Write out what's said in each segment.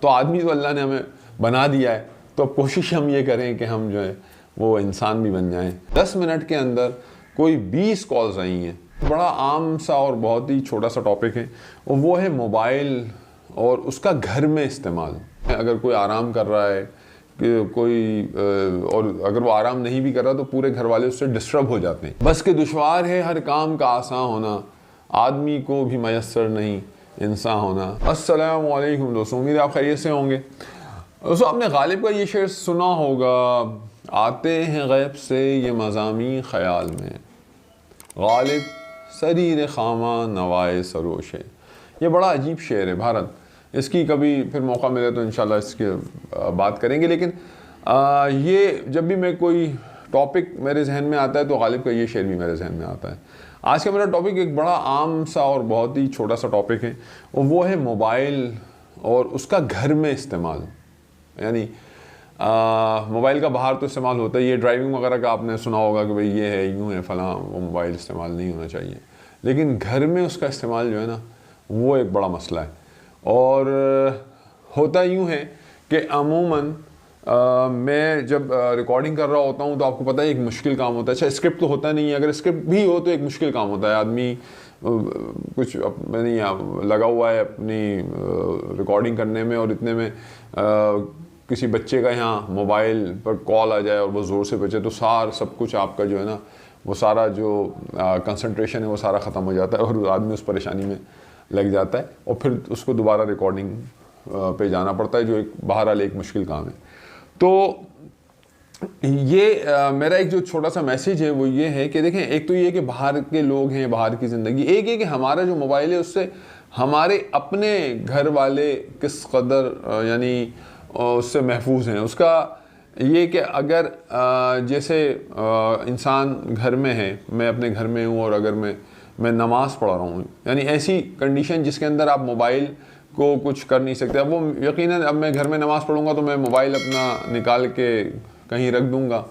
तो आदमी तो अल्लाह ने हमें बना दिया है, तो अब कोशिश हम ये करें कि हम जो है वो इंसान भी बन जाएं। 10 मिनट के अंदर कोई 20 कॉल्स आई हैं। बड़ा आम सा और बहुत ही छोटा सा टॉपिक है, और वो है मोबाइल और उसका घर में इस्तेमाल। अगर कोई आराम कर रहा है कि कोई और अगर वो आराम नहीं भी कर रहा तो पूरे घर वाले उससे डिस्टर्ब हो जाते हैं। बस के दुश्वार है हर काम का आसान होना, आदमी को भी मयस्सर नहीं इंसान होना। अस्सलामु अलैकुम दोस्तों, उम्मीद आप खैरियत से होंगे। दोस्तों, आपने गालिब का ये शेर सुना होगा, आते हैं गैब से ये मज़ामी ख़याल में, गालिब सरीर खामा नवाए सरोश है। ये बड़ा अजीब शेर है भारत, इसकी कभी फिर मौका मिले तो इंशाल्लाह इसकी बात करेंगे। लेकिन ये जब भी मैं कोई टॉपिक मेरे जहन में आता है तो गालिब का ये शेर भी मेरे जहन में आता है। आज का मेरा टॉपिक एक बड़ा आम सा और बहुत ही छोटा सा टॉपिक है, और वो है मोबाइल और उसका घर में इस्तेमाल। यानी मोबाइल का बाहर तो इस्तेमाल होता है, ये ड्राइविंग वगैरह का आपने सुना होगा कि भाई ये है, यूँ है, फलां, वो मोबाइल इस्तेमाल नहीं होना चाहिए। लेकिन घर में उसका इस्तेमाल जो है ना, वो एक बड़ा मसला है। और होता यूँ है कि अमूमन मैं जब रिकॉर्डिंग कर रहा होता हूँ तो आपको पता है एक मुश्किल काम होता है। अच्छा, स्क्रिप्ट तो होता नहीं है, अगर स्क्रिप्ट भी हो तो एक मुश्किल काम होता है। आदमी कुछ नहीं लगा हुआ है अपनी रिकॉर्डिंग करने में, और इतने में किसी बच्चे का यहाँ मोबाइल पर कॉल आ जाए और वो ज़ोर से बचे तो सब कुछ आपका जो है ना, वो सारा जो कंसंट्रेशन है वो सारा ख़त्म हो जाता है, और आदमी उस परेशानी में लग जाता है, और फिर उसको दोबारा रिकॉर्डिंग पे जाना पड़ता है, जो एक बहरहाल एक मुश्किल काम है। तो ये मेरा एक जो छोटा सा मैसेज है वो ये है कि देखें, एक तो ये कि बाहर के लोग हैं, बाहर की ज़िंदगी, एक है कि हमारा जो मोबाइल है उससे हमारे अपने घर वाले किस कदर यानी उससे महफूज हैं। उसका ये कि अगर जैसे इंसान घर में है, मैं अपने घर में हूँ और अगर मैं नमाज़ पढ़ रहा हूँ, यानी ऐसी कंडीशन जिसके अंदर आप मोबाइल को कुछ कर नहीं सकते। अब वो यकीनन अब मैं घर में नमाज़ पढ़ूंगा तो मैं मोबाइल अपना निकाल के कहीं रख दूंगा,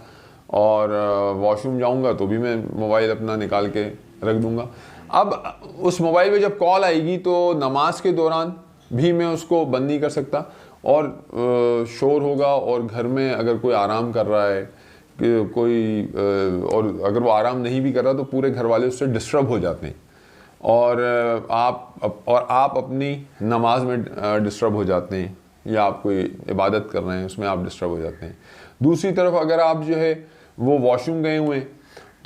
और वॉशरूम जाऊंगा तो भी मैं मोबाइल अपना निकाल के रख दूंगा। अब उस मोबाइल पे जब कॉल आएगी तो नमाज के दौरान भी मैं उसको बंद नहीं कर सकता, और शोर होगा, और घर में अगर कोई आराम कर रहा है कि कोई और अगर वो आराम नहीं भी कर रहा तो पूरे घर वाले उससे डिस्टर्ब हो जाते हैं, और आप अपनी नमाज में डिस्टर्ब हो जाते हैं, या आप कोई इबादत कर रहे हैं उसमें आप डिस्टर्ब हो जाते हैं। दूसरी तरफ अगर आप जो है वो वॉशरूम गए हुए हैं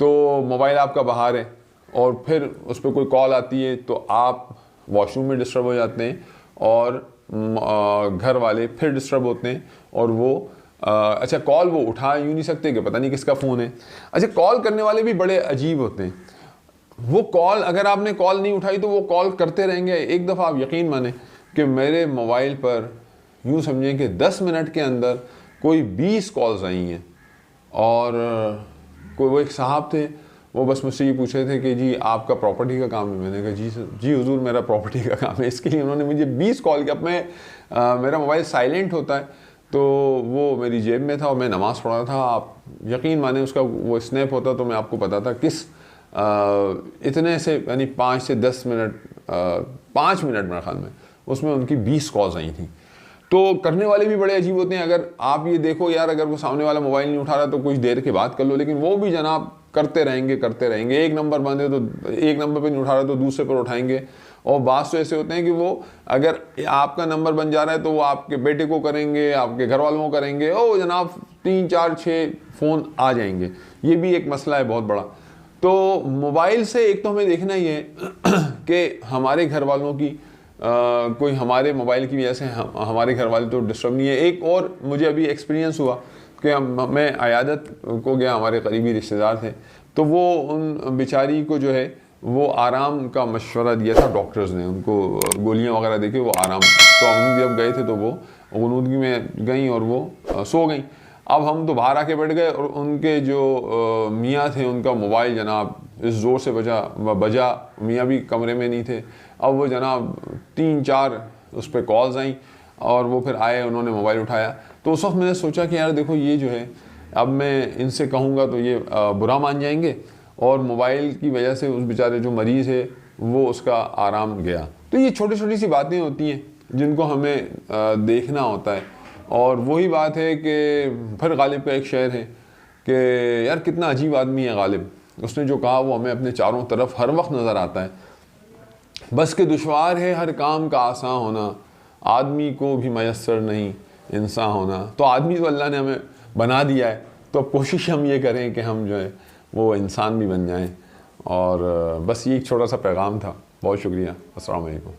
तो मोबाइल आपका बाहर है, और फिर उस पर कोई कॉल आती है तो आप वॉशरूम में डिस्टर्ब हो जाते हैं, और घर वाले फिर डिस्टर्ब होते हैं, और वो अच्छा, कॉल वो उठा यूँ नहीं सकते कि पता नहीं किसका फ़ोन है। अच्छा, कॉल करने वाले भी बड़े अजीब होते हैं। वो कॉल, अगर आपने कॉल नहीं उठाई तो वो कॉल करते रहेंगे। एक दफ़ा आप यकीन माने कि मेरे मोबाइल पर यूँ समझें कि 10 मिनट के अंदर कोई 20 कॉल्स आई हैं, और कोई वो एक साहब थे, वो बस मुझसे ये पूछ रहे थे कि जी आपका प्रॉपर्टी का काम है। मैंने कहा जी हुजूर मेरा प्रॉपर्टी का काम है। इसके लिए उन्होंने मुझे 20 कॉल किया। अब मेरा मोबाइल साइलेंट होता है, तो वो मेरी जेब में था और मैं नमाज़ पढ़ रहा था। आप यकीन माने उसका वो स्नैप होता तो मैं आपको बताता किस इतने से यानी 5 से 10 मिनट 5 मिनट मेरे ख्याल में उसमें उनकी 20 कॉल्स आई थी। तो करने वाले भी बड़े अजीब होते हैं। अगर आप ये देखो यार, अगर वो सामने वाला मोबाइल नहीं उठा रहा तो कुछ देर के बाद कर लो, लेकिन वो भी जनाब करते रहेंगे। एक नंबर बंद है तो एक नंबर पे नहीं उठा रहा तो दूसरे पर उठाएंगे। और बात तो ऐसे होते हैं कि वो अगर आपका नंबर बन जा रहा है तो वो आपके बेटे को करेंगे, आपके घर वालों को करेंगे, ओ जनाब 3 4 6 फ़ोन आ जाएंगे। ये भी एक मसला है बहुत बड़ा। तो मोबाइल से एक तो हमें देखना ही है कि हमारे घर वालों की कोई हमारे मोबाइल की वजह से हमारे घर वाले तो डिस्टर्ब नहीं है। एक और मुझे अभी एक्सपीरियंस हुआ कि मैं अयादत को गया, हमारे करीबी रिश्तेदार थे, तो वो उन बेचारी को जो है वो आराम का मशवरा दिया था डॉक्टर्स ने, उनको गोलियां वगैरह देके वो आराम। तो हम जब गए थे तो वो गुनूदगी में गई और वो सो गई। अब हम तो बाहर आके बैठ गए, और उनके जो मियाँ थे उनका मोबाइल जनाब इस ज़ोर से बजा, मियाँ भी कमरे में नहीं थे। अब वो जनाब 3 4 उस पर कॉल्स आई, और वो फिर आए, उन्होंने मोबाइल उठाया। तो उस वक्त मैंने सोचा कि यार देखो ये जो है, अब मैं इनसे कहूँगा तो ये बुरा मान जाएंगे, और मोबाइल की वजह से उस बेचारे जो मरीज़ है वो उसका आराम गया। तो ये छोटी छोटी सी बातें होती हैं, जिनको हमें देखना होता है। और वही बात है कि फिर गालिब का एक शेर है कि यार कितना अजीब आदमी है गालिब, उसने जो कहा वो हमें अपने चारों तरफ हर वक्त नज़र आता है। बस के दुश्वार है हर काम का आसान होना, आदमी को भी मयस्सर नहीं इंसान होना। तो आदमी तो अल्लाह ने हमें बना दिया है, तो अब कोशिश हम ये करें कि हम जो है वो इंसान भी बन जाएं। और बस ये एक छोटा सा पैगाम था। बहुत शुक्रिया। अस्सलाम वालेकुम।